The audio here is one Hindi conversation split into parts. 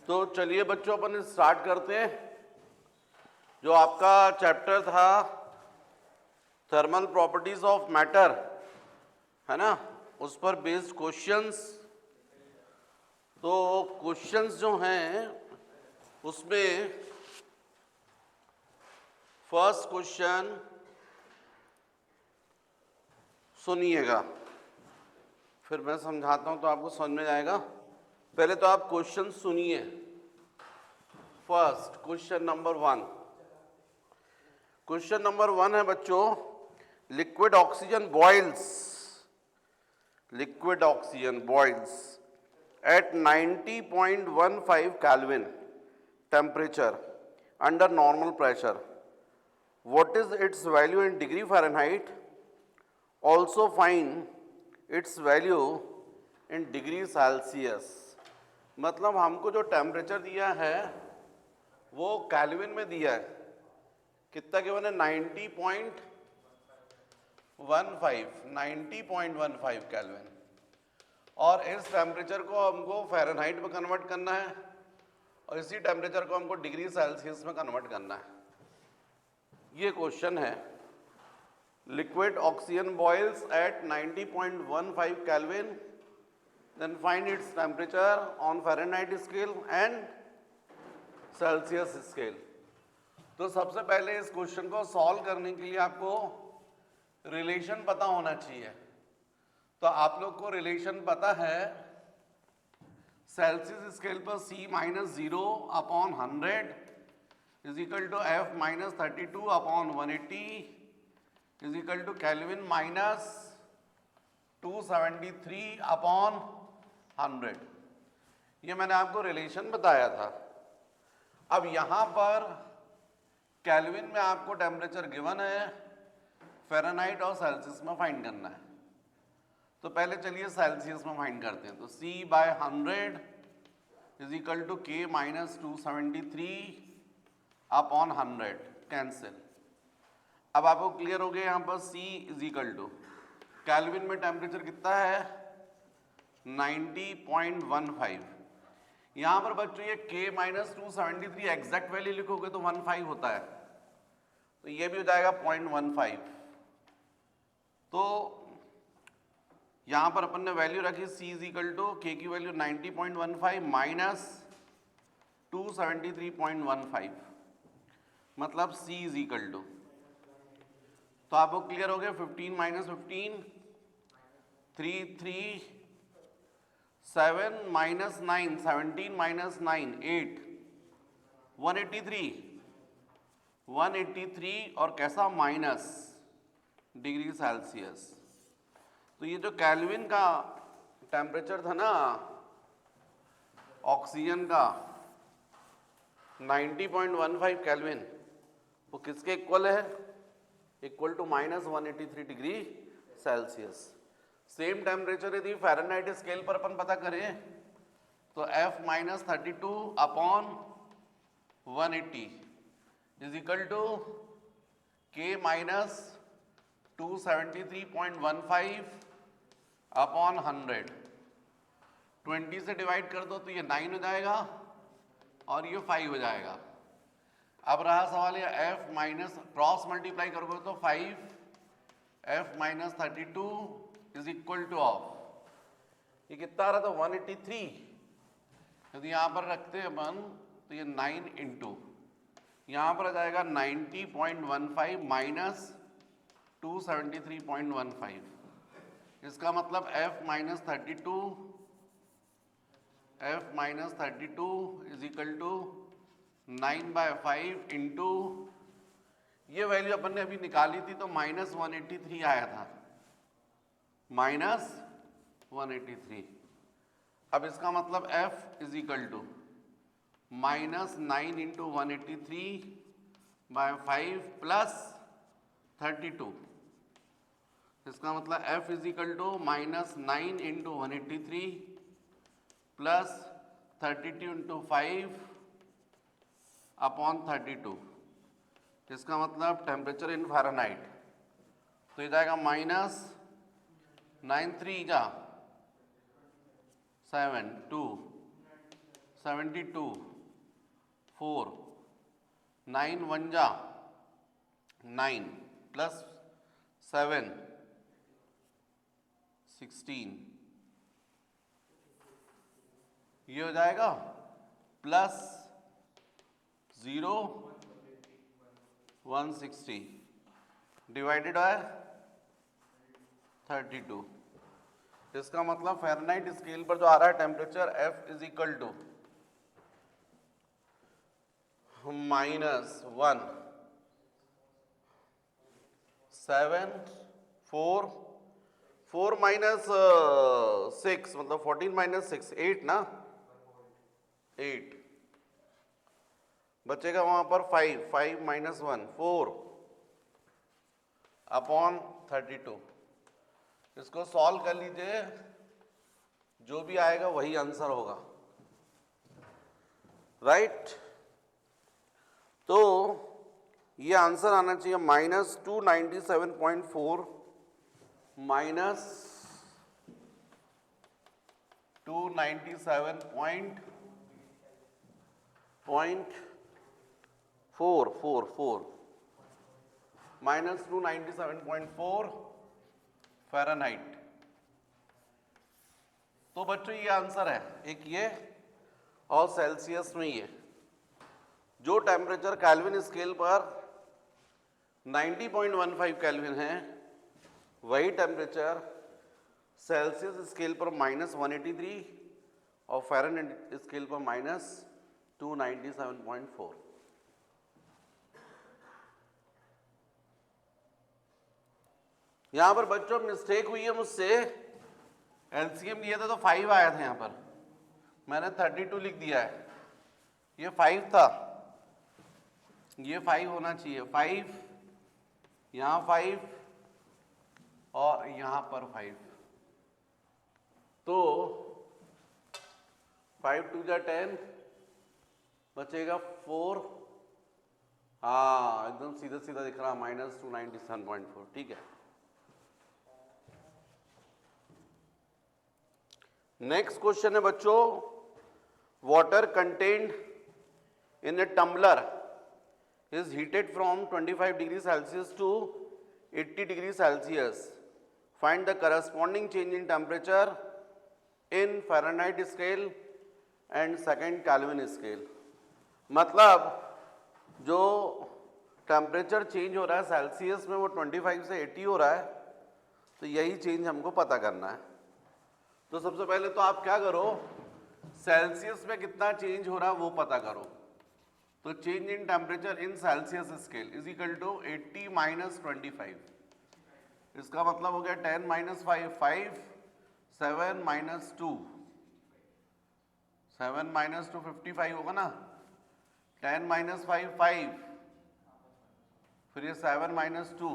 तो चलिए बच्चों अपन स्टार्ट करते हैं। जो आपका चैप्टर था थर्मल प्रॉपर्टीज ऑफ मैटर, है ना, उस पर बेस्ड क्वेश्चंस। तो क्वेश्चंस जो हैं उसमें फर्स्ट क्वेश्चन सुनिएगा, फिर मैं समझाता हूं तो आपको समझ में आएगा। पहले तो आप क्वेश्चन सुनिए। First question number 1, question number 1 है बच्चों, liquid oxygen boils at 90.15 Kelvin temperature under normal pressure. What is its value in degree Fahrenheit? Also find its value in degree Celsius. मतलब हमको जो टेम्परेचर दिया है वो केल्विन में दिया है। कितना गिवन है? 90.15 केल्विन। और इस टेम्परेचर को हमको फ़ारेनहाइट में कन्वर्ट करना है और इसी टेम्परेचर को हमको डिग्री सेल्सियस में कन्वर्ट करना है। ये क्वेश्चन है। Liquid oxygen boils at 90.15 kelvin, then find its temperature on Fahrenheit scale and Celsius scale. तो सबसे पहले इस क्वेश्चन को सॉल्व करने के लिए आपको रिलेशन पता होना चाहिए। तो आप लोग को रिलेशन पता है, सेल्सियस स्केल पर C-0/100 is equal to F-32/180 is equal to kelvin -273/100। ये मैंने आपको रिलेशन बताया था। अब यहाँ पर केल्विन में आपको टेम्परेचर गिवन है, फ़ारेनहाइट और सेल्सियस में फाइंड करना है। तो पहले चलिए सेल्सियस में फाइंड करते हैं। तो C/100 is equal to K -273/100 cancel. अब आपको क्लियर हो गया यहाँ पर C is equal to kelvin में टेम्परेचर कितना है 90.15। यहाँ पर बच्चों ये K -273 एग्जैक्ट वैल्यू लिखोगे तो 15 होता है, तो ये भी हो जाएगा 0.15। तो यहाँ पर अपन ने वैल्यू रखी C is equal to K की वैल्यू 90.15 माइनस 273.15, मतलब C इज इक्वल टू, तो आपको क्लियर हो गया 15 माइनस 15 3 3 7 माइनस 9 17 माइनस 9 8 183 और कैसा माइनस डिग्री सेल्सियस। तो ये जो केल्विन का टेम्परेचर था ना ऑक्सीजन का 90.15 केल्विन, वो किसके इक्वल है? Equal to -183 degree Celsius. Same temperature यदि फ़ारेनहाइट स्केल पर अपन पता करें तो F-32/180 is equal to K -273.15/100। 20 से डिवाइड कर दो तो ये 9 हो जाएगा और ये 5 हो जाएगा। अब रहा सवाल ये F माइनस क्रॉस मल्टीप्लाई करोगे तो 5 F-32 is equal to of, ये कितना आ रहा था 183। यदि यहाँ पर रखते हैं अपन तो ये 9 इंटू यहाँ पर आ जाएगा 90.15 माइनस 273.15। इसका मतलब F-32 is equal to 9/5 into ये वैल्यू अपन ने अभी निकाली थी तो -183 आया था, -183। अब इसका मतलब F is equal to -9 into 183/5 plus 32। इसका मतलब F is equal to -9 into 183 plus 32 into 5/32। इसका मतलब टेम्परेचर इन फ़ारेनहाइट, तो ये जाएगा -9 3 जा 7 2 72, 4, 9 1 जा 9 प्लस 7 16, ये हो जाएगा प्लस 0 160 डिवाइडेड बाय 32। इसका मतलब फ़ारेनहाइट स्केल पर जो आ रहा है temperature F is equal to -1 7 4 4 minus 6 मतलब 14 माइनस 6 8 ना 8 बचेगा वहां पर 5 5 माइनस 1 4 अपॉन 32। इसको सॉल्व कर लीजिए, जो भी आएगा वही आंसर होगा, राइट। तो ये आंसर आना चाहिए -297.4 माइनस 297.4 माइनस 297.4 फ़ारेनहाइट। तो बच्चों ये आंसर है, एक ये और सेल्सियस में ये। जो टेम्परेचर केल्विन स्केल पर 90.15 केल्विन है, वही टेम्परेचर सेल्सियस स्केल पर -183 और फ़ारेनहाइट स्केल पर -297.4। यहां पर बच्चों मिस्टेक हुई है मुझसे, एलसीएम लिया था तो 5 आया था, यहां पर मैंने 32 लिख दिया है, ये 5 था, ये 5 होना चाहिए, 5 यहां 5 और यहां पर 5, तो 5 2 जा 10 बचेगा 4, हाँ एकदम सीधा सीधा दिख रहा, -297.4, ठीक है। नेक्स्ट क्वेश्चन है बच्चों, water contained in a tumbler is heated from 25 degrees Celsius to 80 degrees Celsius. Find the corresponding change in temperature in Fahrenheit scale and second Kelvin scale. मतलब जो टेम्परेचर चेंज हो रहा है सेल्सियस में वो 25 से 80 हो रहा है, तो यही चेंज हमको पता करना है। तो सबसे पहले तो आप क्या करो, सेल्सियस में कितना चेंज हो रहा है वो पता करो। तो change in temperature in Celsius scale is equal to 80 minus 25, इसका मतलब हो गया 10 माइनस 5 5, 7 माइनस 2 7 माइनस 2 55 होगा ना, 10 माइनस 5 5, फिर ये 7 माइनस 2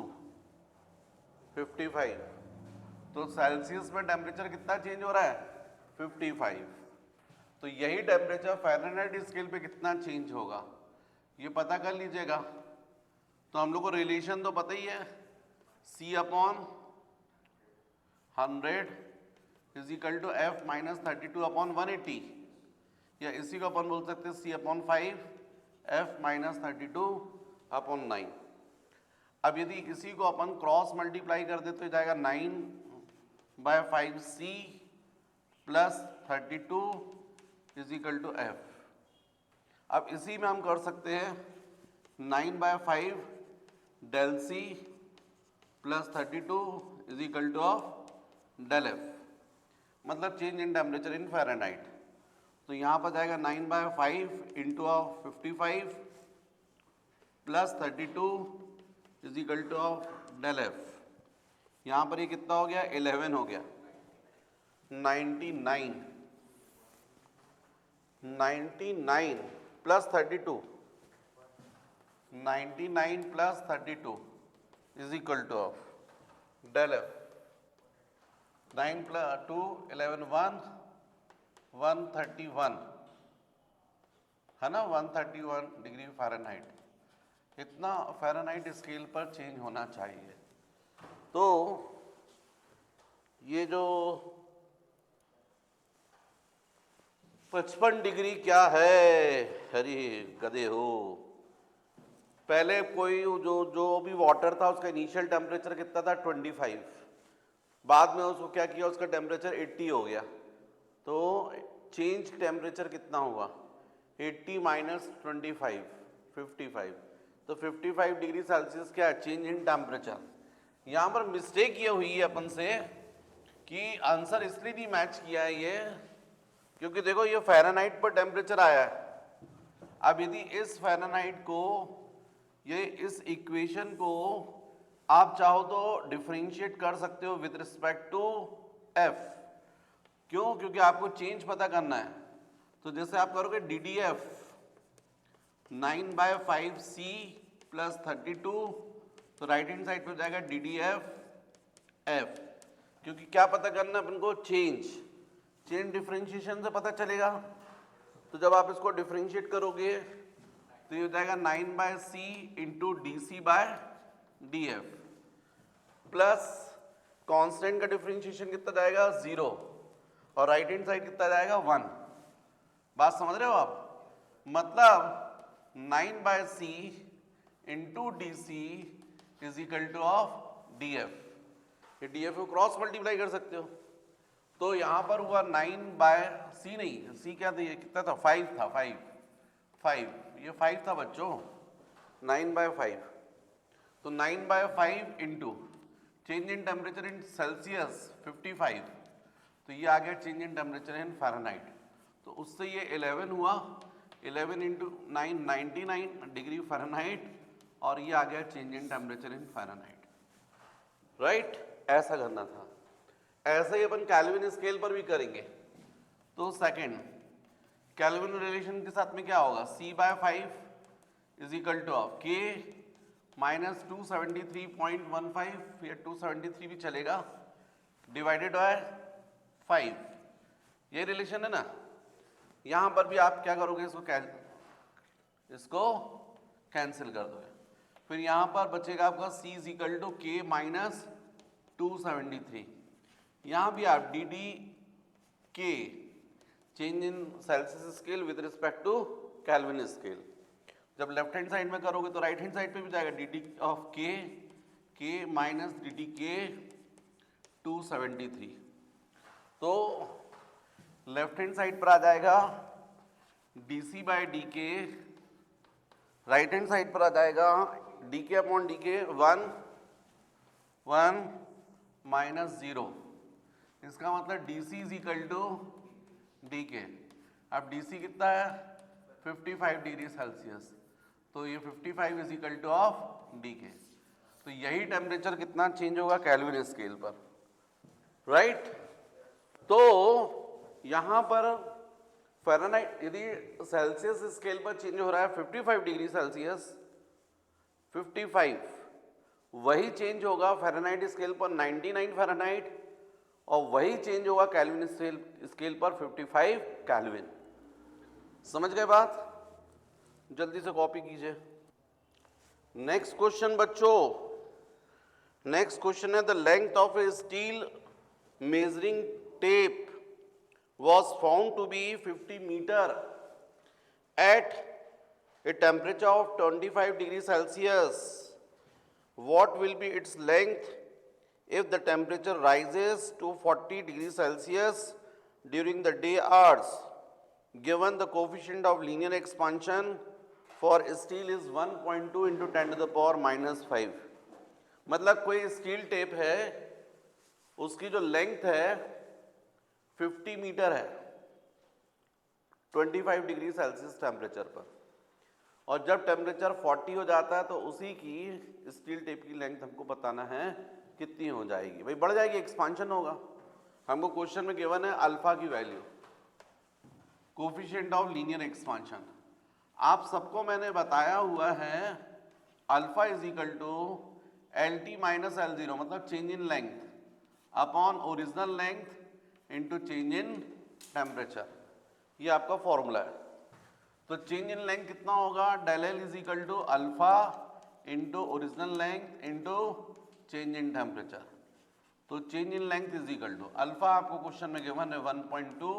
55, तो सेल्सियस में टेम्परेचर कितना चेंज हो रहा है 55। तो यही टेम्परेचर फ़ारेनहाइट स्केल पे कितना चेंज होगा ये पता कर लीजिएगा। तो हम लोग को रिलेशन तो पता ही है, C upon 100 is equal to F minus 32 upon 180, या इसी को अपन बोल सकते हैं C upon 5 F minus 32 upon 9। अब यदि इसी को अपन क्रॉस मल्टीप्लाई कर दे तो जाएगा 9/5C plus 32 is equal to F। अब इसी में हम कर सकते हैं 9/5 del C plus 32 is equal to of del F, मतलब change in temperature in Fahrenheit. तो यहाँ पर जाएगा 9/5 into of 55 plus 32 is equal to of del F। यहाँ पर ये कितना हो गया 11 हो गया, 99 plus 32, 99 plus 32 is equal to of del F। 9 plus 2 11 131 है ना, 131 डिग्री फ़ारेनहाइट, इतना फ़ारेनहाइट स्केल पर चेंज होना चाहिए। तो ये जो 55 डिग्री क्या है? अरे गधे हो। पहले कोई जो भी वाटर था उसका इनिशियल टेम्परेचर कितना था? 25। बाद में उसको क्या किया, उसका टेम्परेचर 80 हो गया, तो चेंज टेम्परेचर कितना होगा? 80 माइनस 25, 55। तो 55 डिग्री सेल्सियस क्या है? Change in temperature. यहाँ पर मिस्टेक ये हुई है अपन से कि आंसर इसलिए नहीं मैच किया है ये, क्योंकि देखो ये फ़ारेनहाइट पर टेम्परेचर आया है। अब यदि इस फ़ारेनहाइट को, ये इस इक्वेशन को आप चाहो तो डिफरेंशिएट कर सकते हो विद रिस्पेक्ट टू एफ। क्यों? क्योंकि आपको चेंज पता करना है। तो जैसे आप करोगे D D F 9/5c plus 32, तो राइट हैंड साइड पे हो जाएगा डी डी एफ। क्योंकि क्या पता करना है अपन को? चेंज डिफरेंशिएशन से पता चलेगा। तो जब आप इसको डिफरेंशिएट करोगे तो ये हो जाएगा 9/c into D C by D F, plus constant का डिफरेंशिएशन कितना जाएगा? 0, और राइट हैंड साइड कितना जाएगा? 1। बात समझ रहे हो आप? मतलब 9/c into D C is equal to of D F. ये डी एफ को क्रॉस मल्टीप्लाई कर सकते हो। तो यहां पर हुआ 9/c, नहीं c क्या था? ये कितना था? 5 था। 5 ये 5 था बच्चों, 9/5। तो 9/5 into change in temperature in Celsius 55, तो ये आ गया change in temperature in Fahrenheit. तो उससे ये 11 हुआ, 11 इंटू 9 99 डिग्री फ़ारेनहाइट, और ये आ गया change in temperature in Fahrenheit. Right? ऐसा करना था। ऐसे ही अपन केल्विन स्केल पर भी करेंगे। तो सेकंड केल्विन रिलेशन के साथ में क्या होगा? c/5 is equal to of k minus 273.15, या 273 भी चलेगा, डिवाइडेड बाय 5। ये रिलेशन है ना। यहां पर भी आप क्या करोगे? इसको कैंसिल कर दोगे। फिर यहां पर बचेगा आपका c is equal to k minus 273। यहां भी आप डी डी के change in Celsius scale with respect to kelvin scale. जब लेफ्ट हैंड साइड में करोगे तो राइट हैंड साइड पे भी जाएगा D D of K minus D D K 273। तो लेफ्ट हैंड साइड पर आ जाएगा D C by D K, right hand side पर आ जाएगा डी के अपॉन डी के 1 माइनस 0। इसका मतलब D C is equal to D K. अब डी सी कितना है? 55 डिग्री सेल्सियस। तो ये 55 is equal to of D के। तो यही टेम्परेचर कितना चेंज होगा केल्विन स्केल पर? राइट? तो यहां पर फ़ारेनहाइट यदि सेल्सियस स्केल पर चेंज हो रहा है 55 डिग्री सेल्सियस, 55, वही चेंज होगा फ़ारेनहाइट स्केल पर 99 फ़ारेनहाइट, और वही चेंज होगा केल्विन स्केल पर 55 केल्विन। समझ गए बात? जल्दी से कॉपी कीजिए। नेक्स्ट क्वेश्चन बच्चों, नेक्स्ट क्वेश्चन है the length of A steel measuring tape was found to be 50 meter at a temperature of 25 degrees Celsius. What will be its length if the temperature rises to 40 degrees Celsius during the day hours? Given the coefficient of linear expansion for steel is 1.2 into 10 to the power minus 5. मतलब कोई स्टील टेप है, उसकी जो लेंथ है 50 मीटर है 25 डिग्री सेल्सियस टेम्परेचर पर, और जब टेम्परेचर 40 हो जाता है तो उसी की स्टील टेप की लेंथ हमको बताना है कितनी हो जाएगी। भाई बढ़ जाएगी, एक्सपांशन होगा। हमको क्वेश्चन में गिवन है अल्फा की value, coefficient of linear expansion. आप सबको मैंने बताया हुआ है alpha is equal to L T minus L zero, मतलब change in length upon original length into change in temperature. ये आपका फॉर्मूला है। तो चेंज इन लेंथ कितना होगा? Del L is equal to alpha into original length into change in temperature. तो change in length is equal to alpha आपको क्वेश्चन में गिवन है 1.2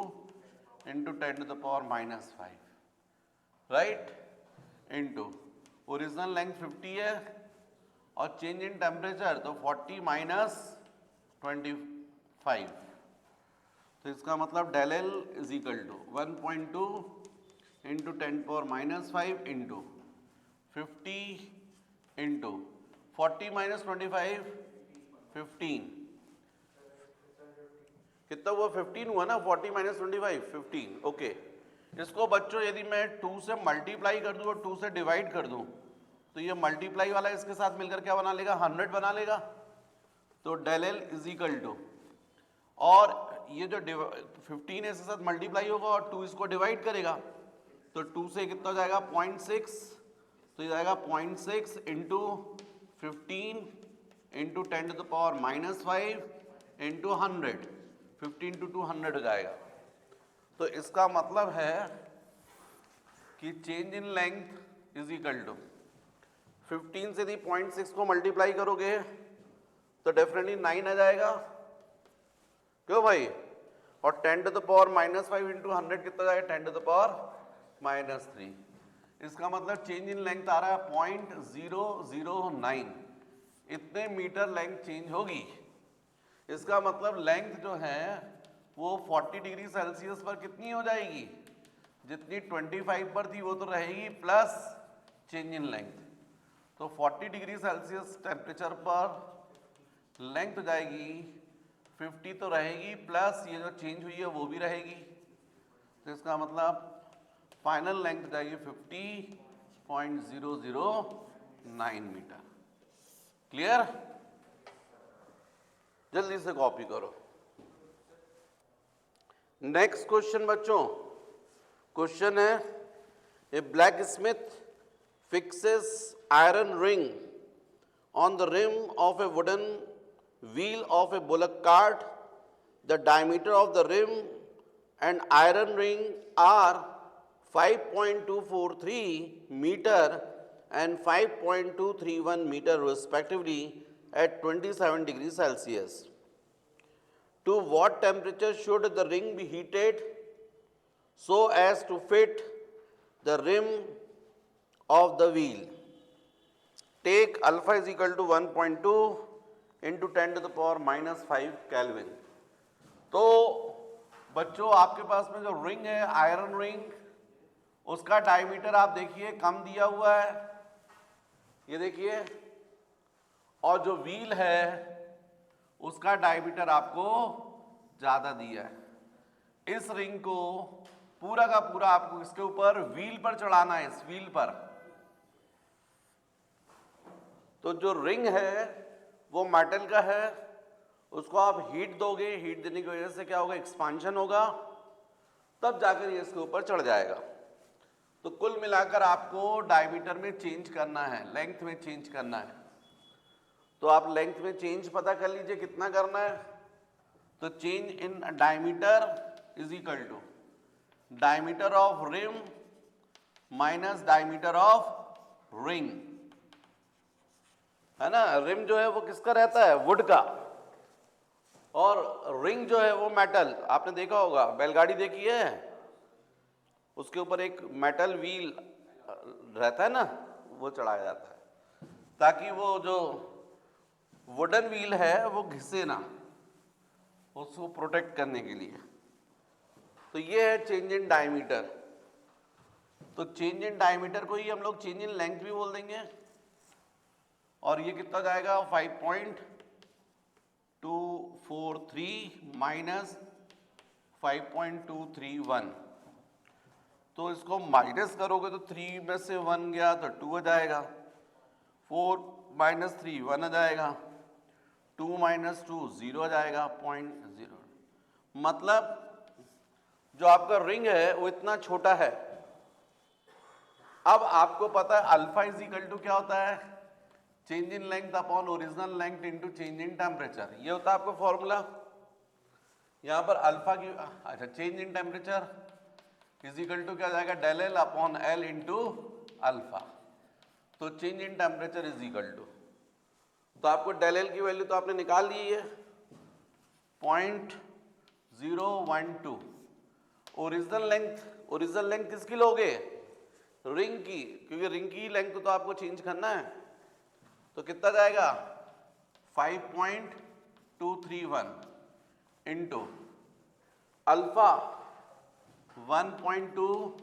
into 10 to the power -5, right, into original length 50 है और चेंज इन टेम्परेचर तो 40 माइनस 25, तो इसका मतलब del L is equal to 1.2 into 10 power -5 into 50 into 40 minus 25 15, कितना हुआ 15 हुआ ना, 40 माइनस 25 15, ओके। इसको बच्चों यदि मैं 2 से मल्टीप्लाई कर दूं और 2 से डिवाइड कर दूं तो ये मल्टीप्लाई वाला इसके साथ मिलकर क्या बना लेगा, 100 बना लेगा। तो del L is equal to, और ये जो 15 इसके साथ मल्टीप्लाई होगा और 2 इसको डिवाइड करेगा तो 2 से कितना हो जाएगा 0.6, तो ये जाएगा 0.6 into 15 into 10 to the power -5 into 100, 15 to 200 हो जाएगा। तो इसका मतलब है कि change in length is equal to 15 से यदि 0.6 को मल्टीप्लाई करोगे तो डेफिनेटली 9 आ जाएगा, क्यों भाई, और 10 टू द पावर -5 इंटू 100 कितना जाएगा 10 टू द पावर -3। इसका मतलब चेंज इन लेंथ आ रहा है 0.009, इतने मीटर लेंथ चेंज होगी। इसका मतलब लेंथ जो है वो 40 डिग्री सेल्सियस पर कितनी हो जाएगी, जितनी 25 पर थी वो तो रहेगी प्लस चेंज इन लेंथ, तो 40 डिग्री सेल्सियस टेम्परेचर पर लेंथ हो जाएगी 50 तो रहेगी प्लस ये जो चेंज हुई है वो भी रहेगी, तो इसका मतलब फाइनल लेंथ हो जाएगी 50.009 मीटर। क्लियर, जल्दी से कॉपी करो। नेक्स्ट क्वेश्चन बच्चों, क्वेश्चन है a blacksmith fixes iron ring on the rim of a wooden wheel of a bullock cart. The diameter of the rim and iron ring are 5.243 meter and 5.231 meter respectively at 27 degrees Celsius. To what temperature should the ring be heated so as to fit the rim of the wheel? Take alpha is equal to 1.2 into 10 to the power -5 Kelvin. तो बच्चों आपके पास में जो रिंग है आयरन रिंग, उसका डायमीटर आप देखिए कम दिया हुआ है, ये देखिए, और जो व्हील है उसका डायमीटर आपको ज्यादा दिया है। इस रिंग को पूरा का पूरा आपको इसके ऊपर व्हील पर चढ़ाना है, इस व्हील पर। तो जो रिंग है वो मेटल का है, उसको आप हीट दोगे, हीट देने की वजह से क्या होगा, एक्सपांशन होगा, तब जाकर ये इसके ऊपर चढ़ जाएगा। तो कुल मिलाकर आपको डायमीटर में चेंज करना है, लेंथ में चेंज करना है। तो आप लेंथ में चेंज पता कर लीजिए कितना करना है। तो change in diameter is equal to diameter of rim minus diameter of ring, है ना। रिम जो है वो किसका रहता है, वुड का, और रिंग जो है वो मेटल। आपने देखा होगा, बैलगाड़ी देखी है, उसके ऊपर एक मेटल व्हील रहता है ना, वो चढ़ाया जाता है ताकि वो जो वुडन व्हील है वो घिसे ना, उसको प्रोटेक्ट करने के लिए। तो ये है चेंज इन डायमीटर। तो चेंज इन डायमीटर को ही हम लोग चेंज इन लेंथ भी बोल देंगे, और ये कितना जाएगा 5.243 माइनस 5.231। तो इसको माइनस करोगे तो 3 में से 1 गया तो 2 आ जाएगा, 4 माइनस 3 1 आ जाएगा, 2 माइनस 2 0 आ जाएगा, 0.0। मतलब जो आपका रिंग है वो इतना छोटा है। अब आपको पता है अल्फा इज इक्वल टू क्या होता है, change in length upon original length into change in temperature, ये होता है आपका फॉर्मूला। यहां पर अल्फा की, अच्छा, change in temperature is equal to क्या जाएगा, del L upon L into alpha. तो change in temperature is equal to, तो आपको डेल एल की वैल्यू तो आपने निकाल ली है 0.012, ओरिजिनल लेंथ किसकी लोगे? रिंग की, क्योंकि रिंग की लेंथ तो आपको चेंज करना है। तो कितना जाएगा? 5.231 इंटू अल्फा 1.2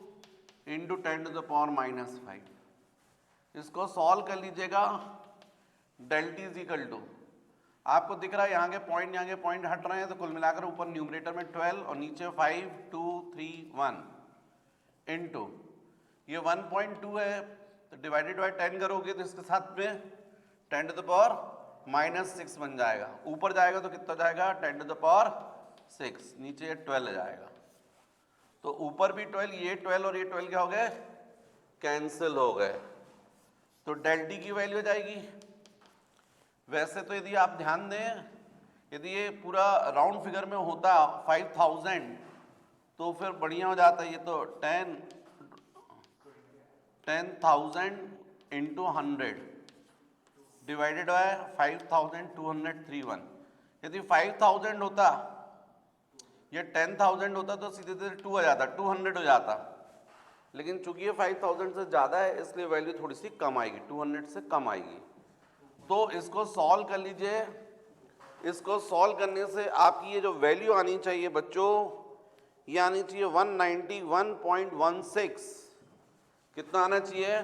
इंटू 10⁻⁻5। इसको सॉल्व कर लीजिएगा। Del T is equal to, आपको दिख रहा है यहाँ के पॉइंट हट रहे हैं, तो कुल मिलाकर ऊपर न्यूमरेटर में 12 और नीचे 5.231 इंटू ये 1.2 है, तो डिवाइडेड बाय 10 करोगे तो इसके साथ में 10⁻⁻6 बन जाएगा। ऊपर जाएगा तो कितना जाएगा? 10⁻6, नीचे 12 जाएगा। तो ऊपर भी 12, ये 12 और ये 12 क्या हो गए? कैंसिल हो गए। तो डेल टी की वैल्यू जाएगी। वैसे तो यदि आप ध्यान दें, यदि ये पूरा राउंड फिगर में होता 5000 तो फिर बढ़िया हो जाता। ये तो 10,000 इंटू 100 डिवाइडेड बाय 5231। यदि 5000 होता, ये 10,000 होता तो सीधे सीधे 2 आ जाता, 200 हो जाता। लेकिन चूंकि ये 5000 से ज़्यादा है, इसलिए वैल्यू थोड़ी सी कम आएगी, 200 से कम आएगी। तो इसको सॉल्व कर लीजिए। इसको सॉल्व करने से आपकी ये जो वैल्यू आनी चाहिए बच्चों, ये आनी चाहिए 191.16। कितना आना चाहिए?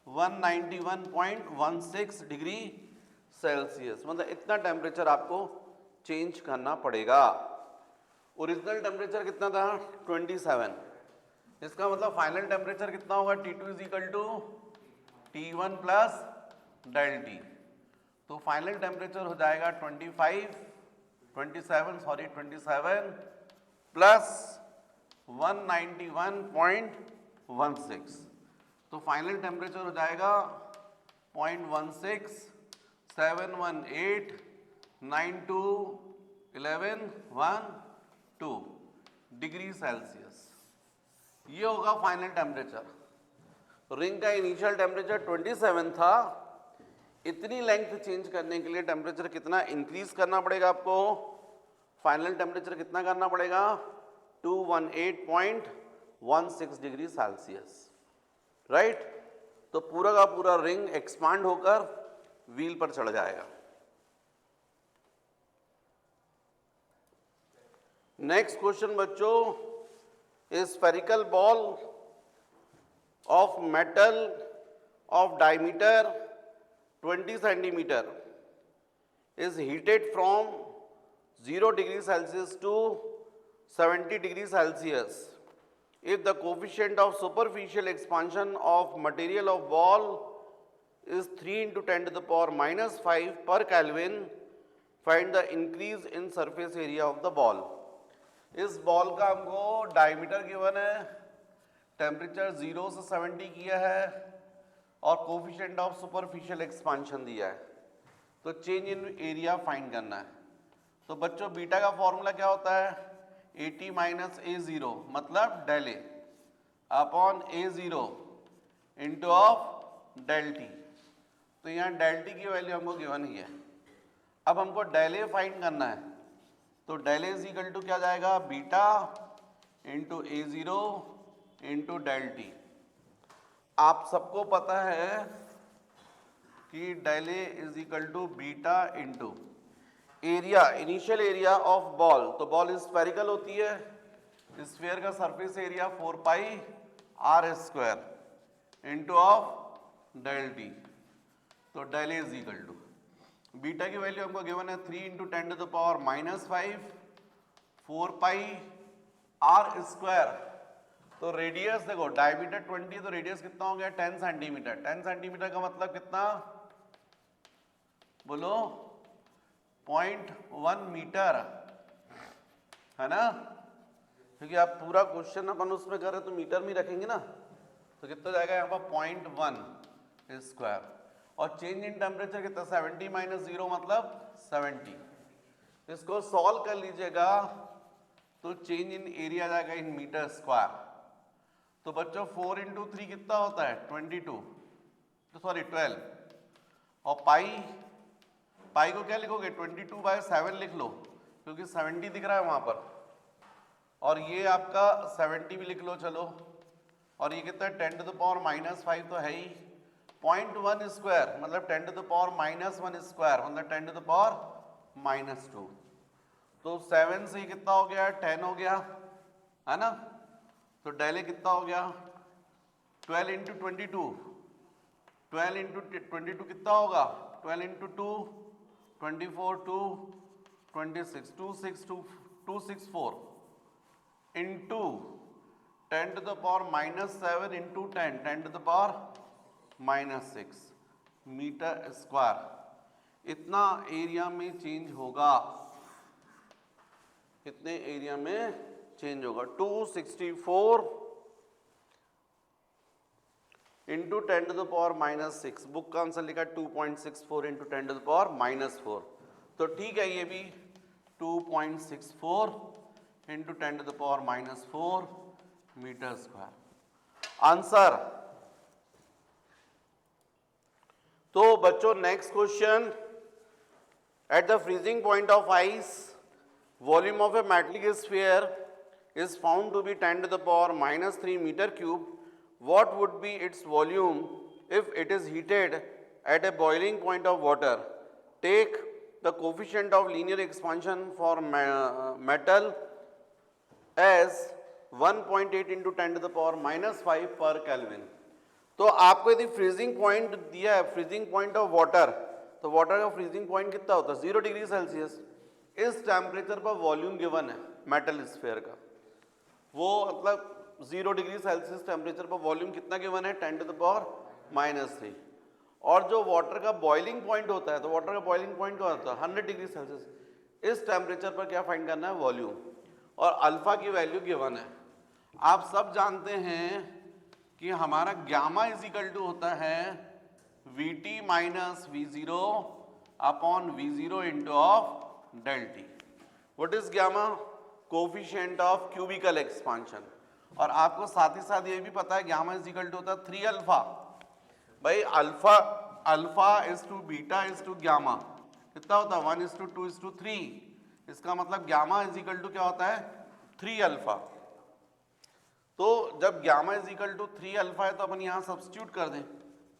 191.16 डिग्री सेल्सियस। मतलब इतना टेम्परेचर आपको चेंज करना पड़ेगा। ओरिजिनल टेम्परेचर कितना था? 27। इसका मतलब फाइनल टेम्परेचर कितना होगा? T2 is equal to T1 plus del T. तो फाइनल टेम्परेचर हो जाएगा 27 प्लस 191.16। तो फाइनल टेम्परेचर हो जाएगा 0.16718921112 डिग्री सेल्सियस। ये होगा फाइनल टेम्परेचर। रिंग का इनिशियल टेम्परेचर 27 था। इतनी लेंथ चेंज करने के लिए टेम्परेचर कितना इंक्रीज करना पड़ेगा आपको? फाइनल टेम्परेचर कितना करना पड़ेगा? 218.16 डिग्री सेल्सियस, राइट? तो पूरा का पूरा रिंग एक्सपांड होकर व्हील पर चढ़ जाएगा। नेक्स्ट क्वेश्चन बच्चों, ए spherical ball of metal of diameter 20 centimeter is heated from 0 degree Celsius to 70 degree Celsius. If the coefficient of superficial expansion of material of ball is 3 into 10 to the power minus 5 per Kelvin, find the increase in surface area of the ball. इस बॉल का हमको डायमीटर गिवन है, टेम्परेचर 0 से 70 किया है और कोफिशिएंट ऑफ सुपरफिशियल एक्सपांशन दिया है। तो चेंज इन एरिया फाइंड करना है। तो बच्चों बीटा का फॉर्मूला क्या होता है? AT माइनस A0 मतलब del A upon A0 into of del T. तो यहाँ डेल टी की वैल्यू हमको गिवन ही है। अब हमको डेल ए फाइंड करना है। तो del A is equal to क्या जाएगा? Beta into A0 into del T. आप सबको पता है कि del A is equal to beta into area, initial area of ball. तो बॉल स्फेरिकल होती है, स्फीयर का surface area 4 pi R square into of del T. तो del A is equal to beta की वैल्यू हमको गिवन है 3 into 10 to the power minus 5 4 pi R square. तो रेडियस देखो, डायमीटर 20 तो रेडियस कितना हो गया? 10 सेंटीमीटर। 10 सेंटीमीटर का मतलब कितना बोलो? 0.1 मीटर, है ना? क्योंकि आप पूरा क्वेश्चन अपन उसमें कर रहे तो मीटर में रखेंगे ना। तो कितना जाएगा यहाँ पर? 0.1 स्क्वायर। और चेंज इन टेम्परेचर कितना? 70 माइनस 0 मतलब 70। इसको सॉल्व कर लीजिएगा तो चेंज इन एरिया जाएगा इन मीटर स्क्वायर। तो बच्चों 4 इंटू 3 कितना होता है? 22, तो सॉरी 12। और पाई को क्या लिखोगे? 22/7 लिख लो, क्योंकि 70 दिख रहा है वहां पर। और ये आपका 70 भी लिख लो चलो, और ये कितना है 10 टू द पावर -5 तो है ही, 0.1 स्क्वायर मतलब 10 टू द पावर -1 स्क्वायर मतलब 10 टू द पावर -2। तो 7 से कितना हो गया 10 हो गया है ना। तो डेल कितना हो गया 12 इंटू 22, 12 इंटू 22 कितना होगा 12 into 2 24 2 26 264 into 10 to the power -7 into 10 to the power -6 metre square. इतना एरिया में चेंज होगा, इतने एरिया में चेंज होगा। 264 into 10 to the power -6, book का आंसर लिखा 2.64 इंटू 10 टू द पावर -4। तो ठीक है, ये भी 2.64 into 10 to the power -4 metre square answer. तो बच्चों next question, at the freezing point of ice volume of a metallic sphere is found to be 10 to the power -3 meter cube. What would be its volume if it is heated at a boiling point of water? Take the coefficient of linear expansion for metal as 1.8 into 10 to the power -5 per Kelvin. तो आपको यदि फ्रीजिंग पॉइंट दिया है, फ्रीजिंग पॉइंट ऑफ वाटर, तो वाटर का फ्रीजिंग पॉइंट कितना होता है 0 डिग्री सेल्सियस। इस टेम्परेचर पर वॉल्यूम गिवन है मेटल स्फीयर का, वो मतलब 0 डिग्री सेल्सियस टेम्परेचर पर वॉल्यूम कितना गिवन है 10 टू द पावर -3। और जो वाटर का बॉइलिंग पॉइंट होता है, तो वाटर का बॉइलिंग पॉइंट क्या होता है 100 डिग्री सेल्सियस। इस टेम्परेचर पर क्या फाइंड करना है वॉल्यूम, और अल्फा की वैल्यू गिवन है। आप सब जानते हैं कि हमारा गामा इज इक्वल टू होता है Vt minus V0 upon V0 into of del T. What is gamma? Coefficient of cubical expansion. और आपको साथ ही साथ ये भी पता है गामा इज इक्वल टू होता है 3 अल्फा। भाई alpha is to beta is to gamma कितना होता है 1:2:3। इसका मतलब गामा इज इक्वल टू क्या होता है 3 अल्फा। तो जब gamma is equal to 3 alpha है तो अपन यहाँ सब्स्टिट्यूट कर दें,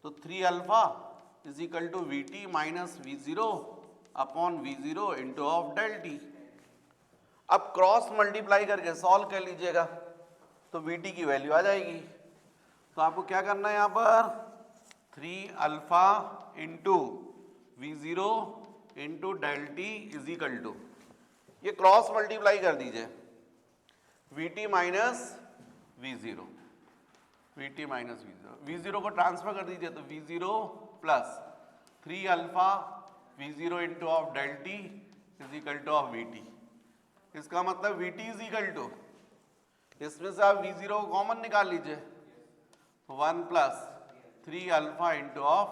तो 3 alpha is equal to Vt minus V0 upon V0 into of del T. अब क्रॉस मल्टीप्लाई करके सॉल्व कर लीजिएगा तो Vt की वैल्यू आ जाएगी। तो आपको क्या करना है यहाँ पर 3 alpha into V0 into del T is equal to, ये क्रॉस मल्टीप्लाई कर दीजिए Vt minus V0, Vt minus V0 को ट्रांसफर कर दीजिए तो V0 plus 3 alpha V0 into of del T is equal to of Vt। इसका मतलब Vt इज इक्वल टू, इसमें से आप V0 को कॉमन निकाल लीजिए तो 1 plus 3 alpha into of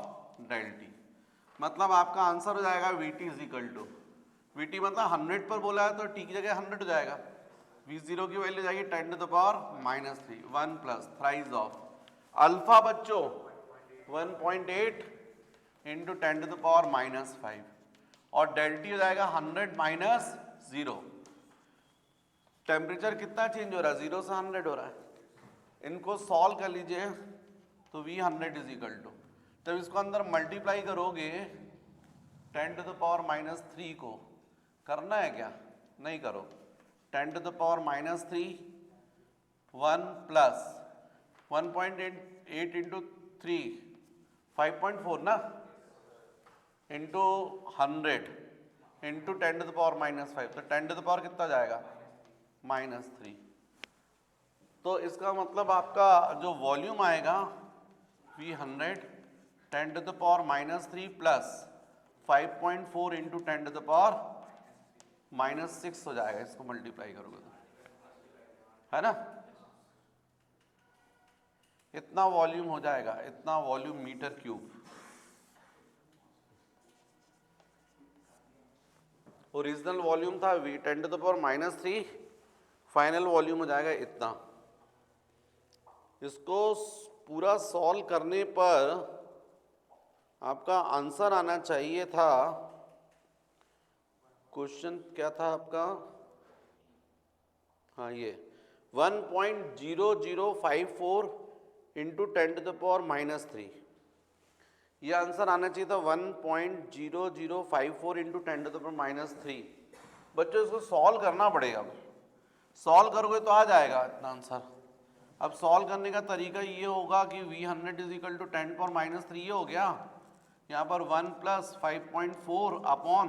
del T. मतलब आपका आंसर हो जाएगा Vt is equal to, Vt मतलब 100 पर बोला है तो टी की जगह 100 हो जाएगा। V0 की वैल्यू जाएगी 10 to the power -3, 1 plus thrice of alpha बच्चों 1.8 इंटू 10 टू द पावर -5 और डेल टी हो जाएगा 100 माइनस 0। टेम्परेचर कितना चेंज हो रहा है 0 से 100 हो रहा है। इनको सॉल्व कर लीजिए तो V100 इज इक्वल टू, जब इसको अंदर मल्टीप्लाई करोगे 10 टू द पावर -3 को करना है क्या, नहीं करो, 10 to the power -3 1 plus 1.8 into 3 5.4 ना into 100 into 10 to the power -5, तो 10 टू द पावर कितना जाएगा -3। तो इसका मतलब आपका जो वॉल्यूम आएगा V100 10 to the power -3 plus 5.4 into 10 to the power -6 हो जाएगा। इसको मल्टीप्लाई करोगे तो है ना, इतना वॉल्यूम हो जाएगा, इतना volume metre cube. Original volume था V 10 to the power -3, final volume हो जाएगा इतना। इसको पूरा सॉल्व करने पर आपका आंसर आना चाहिए था, क्वेश्चन क्या था आपका हाँ ये 1.0054 इंटू 10⁻³ ये आंसर आना चाहिए था 1.0054 इंटू 10⁻³ बच्चों इसको सॉल्व करना पड़ेगा। सॉल्व करोगे तो आ जाएगा इतना आंसर। अब सॉल्व करने का तरीका ये होगा कि v100 इज इक्वल टू 10⁻³ ये हो गया, यहाँ पर 1 + 5.4 अपॉन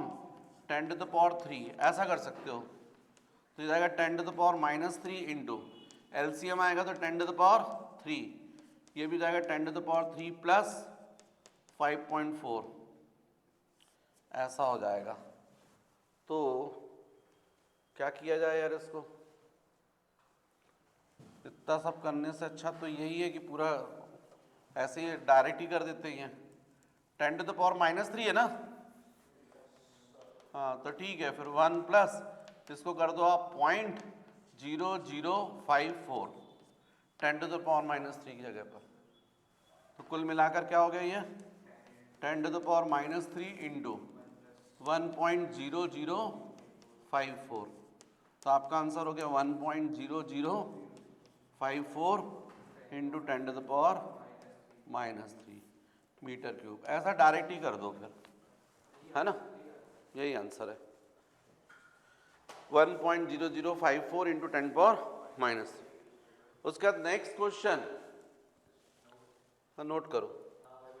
10⁻³ ऐसा कर सकते हो। तो ये जाएगा 10⁻³ इंटू एलसीएम आएगा तो 10⁻³ ये भी जाएगा 10⁻³ प्लस 5.4 ऐसा हो जाएगा। तो क्या किया जाए यार इसको, इतना सब करने से अच्छा तो यही है कि पूरा ऐसे ही डायरेक्ट ही कर देते हैं। 10⁻³ है ना, हाँ तो ठीक है फिर 1 प्लस इसको कर दो आप 0.0054 10⁻³ की जगह पर। तो कुल मिलाकर क्या हो गया ये 10⁻³ इंटू 1.0054। तो आपका आंसर हो गया 1.0054 इंटू 10⁻³ मीटर क्यूब। ऐसा डायरेक्ट ही कर दो फिर, है ना, यही आंसर है 1.0054 इंटू 10⁻³। उसके बाद नेक्स्ट क्वेश्चन नोट करो।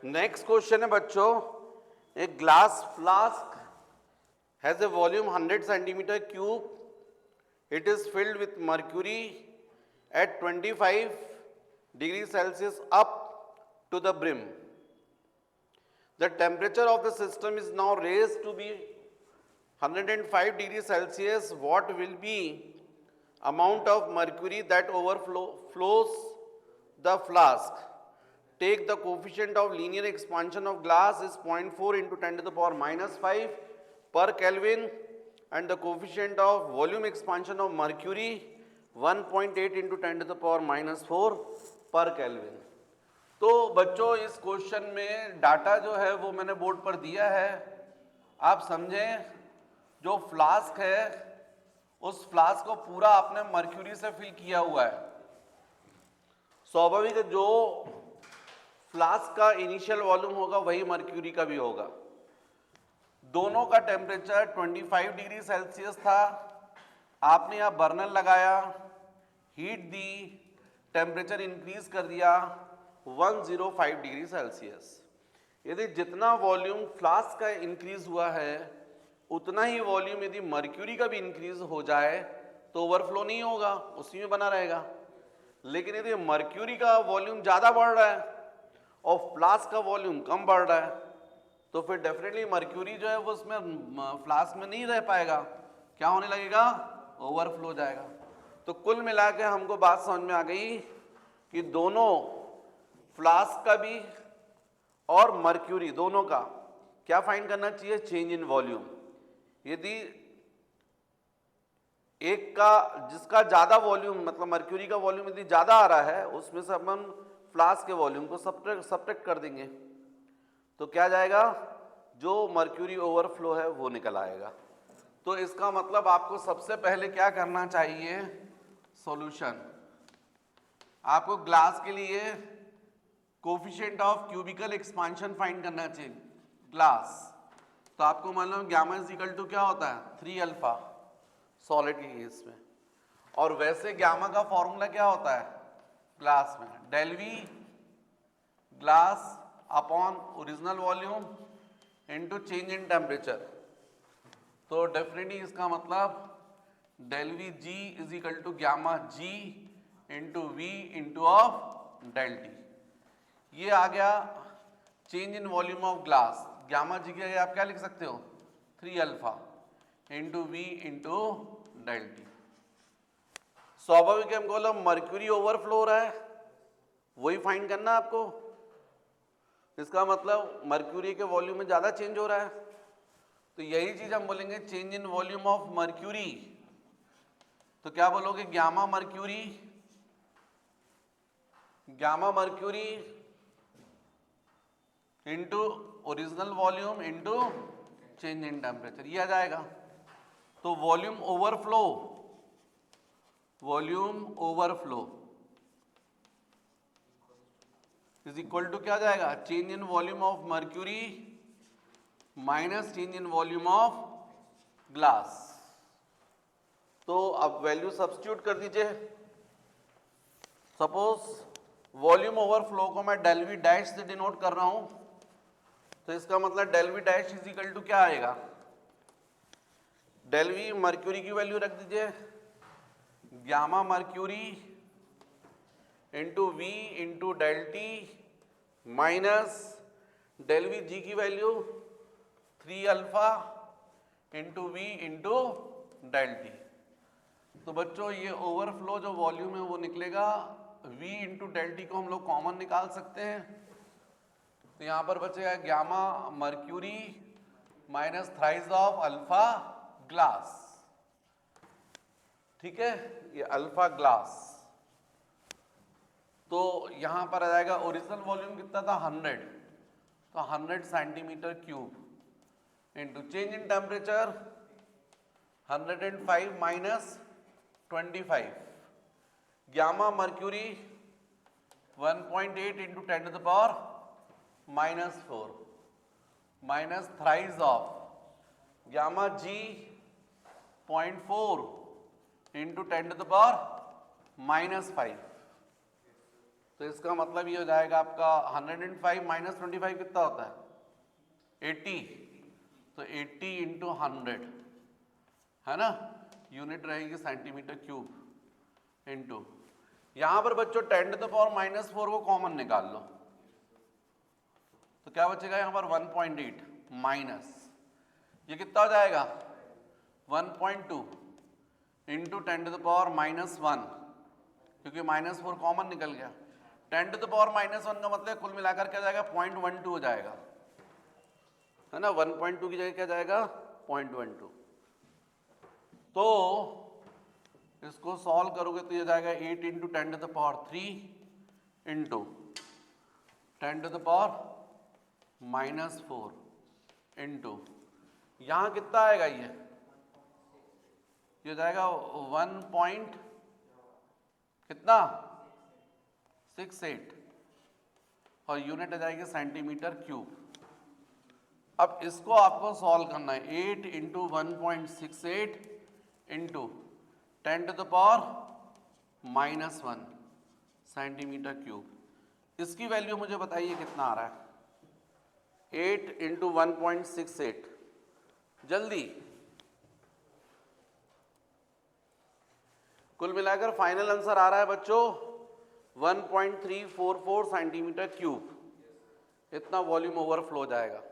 नेक्स्ट क्वेश्चन है बच्चों, एक glass flask has a volume 100 centimetre cube, it is filled with mercury at 25 degrees Celsius up to the brim. The temperature of the system is now raised to be 105 degrees Celsius. What will be amount of mercury that overflows the flask? Take the coefficient of linear expansion of glass is 0.4 into 10⁻⁵ per Kelvin and the coefficient of volume expansion of mercury 1.8 into 10⁻⁴ पर केल्विन। तो बच्चों इस क्वेश्चन में डाटा जो है वो मैंने बोर्ड पर दिया है, आप समझें। जो फ्लास्क है उस फ्लास्क को पूरा आपने मर्क्यूरी से फिल किया हुआ है। स्वाभाविक जो फ्लास्क का इनिशियल वॉल्यूम होगा वही मर्क्यूरी का भी होगा। दोनों का टेम्परेचर 25 डिग्री सेल्सियस था। आपने यहाँ बर्नर लगाया, हीट दी, टेम्परेचर इंक्रीज कर दिया 105 डिग्री सेल्सियस। यदि जितना वॉल्यूम फ्लास्क का इंक्रीज हुआ है उतना ही वॉल्यूम यदि मर्क्यूरी का भी इंक्रीज हो जाए तो ओवरफ्लो नहीं होगा, उसी में बना रहेगा। लेकिन यदि मर्क्यूरी का वॉल्यूम ज़्यादा बढ़ रहा है और फ्लास्क का वॉल्यूम कम बढ़ रहा है तो फिर डेफिनेटली मर्क्यूरी जो है वो उसमें फ्लास्क में नहीं रह पाएगा, क्या होने लगेगा, ओवरफ्लो जाएगा। तो कुल मिला के हमको बात समझ में आ गई कि दोनों फ्लास्क का भी और मर्क्यूरी दोनों का क्या फाइंड करना चाहिए, चेंज इन वॉल्यूम। यदि एक का जिसका ज्यादा वॉल्यूम मतलब मर्क्यूरी का वॉल्यूम यदि ज्यादा आ रहा है उसमें से अपन फ्लास्क के वॉल्यूम को सब्ट्रैक्ट कर देंगे तो क्या जाएगा, जो मर्क्यूरी ओवरफ्लो है वो निकल आएगा। तो इसका मतलब आपको सबसे पहले क्या करना चाहिए, सॉल्यूशन। आपको ग्लास के लिए coefficient of cubical expansion find करना चाहिए ग्लास। तो आपको मालूम गामा इज इक्वल टू क्या होता है, 3 अल्फा सॉलिड के केस में। और वैसे गामा का फॉर्मूला क्या होता है ग्लास में, del V glass upon original volume into change in temperature. तो डेफिनेटली इसका मतलब del V G is equal to gamma G into V into of del T. ये आ गया change in volume of glass. Gamma G की जगह आप क्या लिख सकते हो, 3 alpha into V into del T. स्वाभाविक हमको बोला मर्क्यूरी ओवरफ्लो हो रहा है, वही फाइंड करना है आपको। इसका मतलब मर्क्यूरी के वॉल्यूम में ज्यादा चेंज हो रहा है तो यही चीज हम बोलेंगे change in volume of mercury. तो क्या बोलोगे, gamma mercury into original volume into change in temperature, ये आ जाएगा। तो volume volume overflow is equal to क्या जाएगा, change in volume of mercury minus change in volume of glass. तो अब वैल्यू सब्स्टिट्यूट कर दीजिए। सपोज वॉल्यूम ओवरफ्लो को मैं डेल वी डैश से डिनोट कर रहा हूं, तो इसका मतलब del V dash is equal to क्या आएगा, डेल वी मर्क्यूरी की वैल्यू रख दीजिए, gamma mercury into V into del T minus del V G की value 3 alpha into V into del T. तो बच्चों ये ओवरफ्लो जो वॉल्यूम है वो निकलेगा, v इंटू डेल टी को हम लोग कॉमन निकाल सकते हैं, तो यहां पर बचेगा gamma mercury minus thrice of alpha glass. ठीक है, ये अल्फा ग्लास। तो यहां पर आ जाएगा ओरिजिनल वॉल्यूम कितना था 100, तो 100 centimetre cube into change in temperature 105 minus 25, gamma mercury 1.8 into 10 to the power -4 minus thrice of gamma G 0.4 into 10 to the power -5। तो इसका मतलब ये हो जाएगा आपका 105 माइनस 25 कितना होता है 80, तो 80 इंटू 100 है ना, यूनिट रहेगी सेंटीमीटर क्यूब इंटू, यहां पर बच्चों 10 टू द पावर -4 को कॉमन निकाल लो, तो क्या बचेगा यहां पर 1.8 माइनस ये कितना हो जाएगा 1.2 इंटू 10 टू द पावर -1, क्योंकि -4 कॉमन निकल गया। 10 टू द पावर -1 का मतलब कुल मिलाकर क्या जाएगा 0.12 हो जाएगा, है ना, 1.2 की जगह क्या जाएगा 0.12। तो इसको सॉल्व करोगे तो ये जाएगा 8 into 10 to the power 3 into 10 to the power -4 into यहां कितना आएगा, ये जाएगा 1 पॉइंट कितना 68 और यूनिट आ जाएगी सेंटीमीटर क्यूब। अब इसको आपको सॉल्व करना है, 8 into 1.68 into 10 to the power -1 centimetre cube. इसकी वैल्यू मुझे बताइए कितना आ रहा है, 8 इंटू 1.68, जल्दी। कुल मिलाकर फाइनल आंसर आ रहा है बच्चों 1.344 सेंटीमीटर क्यूब, इतना वॉल्यूम ओवरफ्लो जाएगा।